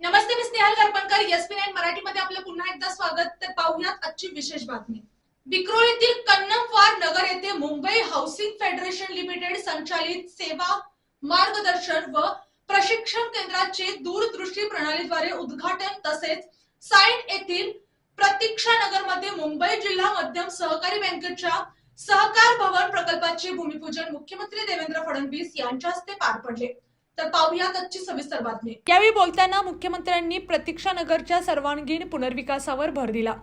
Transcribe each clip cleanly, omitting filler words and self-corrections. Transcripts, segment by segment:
नमस्ते, मी स्नेहल करपणकर. एसपी9 मराठीमध्ये आपलं पुन्हा एकदा स्वागत. तर पाहूयात आजची विशेष बातमी. विक्रोळीतील कन्नमवार नगर येथे मुंबई हाऊसिंग फेडरेशन लिमिटेड संचालित सेवा मार्गदर्शन व प्रशिक्षण केंद्राचे दूरदृष्टी प्रणालीद्वारे उद्घाटन तसेच साईन येथील प्रतीक्षा नगरमध्ये मुंबई जिल्हा मध्यम सहकारी बँकेच्या सहकार भवन प्रकल्पाचे भूमिपूजन मुख्यमंत्री देवेंद्र फडणवीस यांच्या हस्ते पार पडले. तर पाहूयात आजची सविस्तर बातमी. यावेळी बोलताना मुख्यमंत्र्यांनी प्रतीक्षा नगरच्या सर्वांगीण पुनर्विकासावर भर दिला.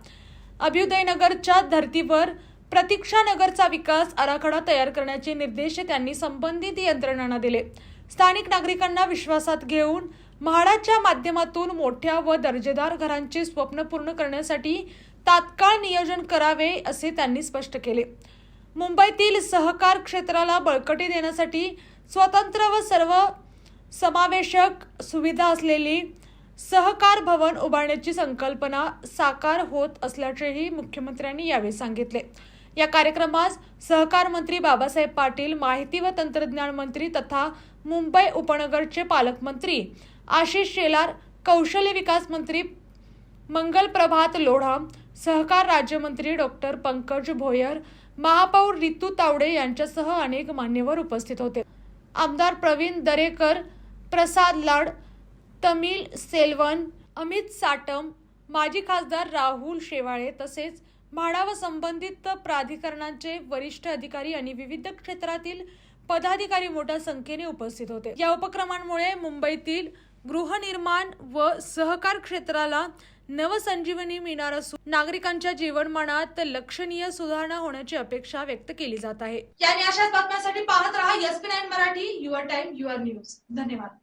अभ्युदय नगरच्या धर्तीवर प्रतीक्षा नगरचा विकास आराखडा तयार करण्याचे निर्देश त्यांनी संबंधित यंत्रणांना दिले. स्थानिक नागरिकांना विश्वासात घेऊन म्हाडाच्या माध्यमातून मोठ्या व दर्जेदार घरांचे स्वप्न पूर्ण करण्यासाठी तात्काळ नियोजन करावे असे त्यांनी स्पष्ट केले. मुंबईतील सहकार क्षेत्राला बळकटी देण्यासाठी स्वतंत्र व सर्व समावेशक सुविधा असलेली सहकार भवन उभारण्याची संकल्पना साकार होत असल्याचेही मुख्यमंत्र्यांनी यावेळी सांगितले. या कार्यक्रमास सहकार मंत्री बाबासाहेब पाटील, माहिती व तंत्रज्ञान मंत्री तथा मुंबई उपनगरचे पालकमंत्री आशिष शेलार, कौशल्य विकास मंत्री मंगल प्रभात लोढा, सहकार राज्यमंत्री डॉक्टर पंकज भोयर, महापौर रितू तावडे यांच्यासह अनेक मान्यवर उपस्थित होते. आमदार प्रवीण दरेकर, प्रसाद लाड, तमिल सेल्वन, अमित साटम, माजी खासदार राहुल शेवाळे तसेच म्हाडा व संबंधित प्राधिकरणांचे वरिष्ठ अधिकारी आणि विविध क्षेत्रातील पदाधिकारी मोठ्या संख्येने उपस्थित होते. या उपक्रमांमुळे मुंबईतील गृहनिर्माण व सहकार क्षेत्राला नवसंजीवनी मिळणार असून नागरिकांच्या जीवनमानात लक्षणीय सुधारणा होण्याची अपेक्षा व्यक्त केली जात आहे. याने अशाच बातम्यांसाठी पाहत रहा एसपी9 Marathi. Your time your news. धन्यवाद.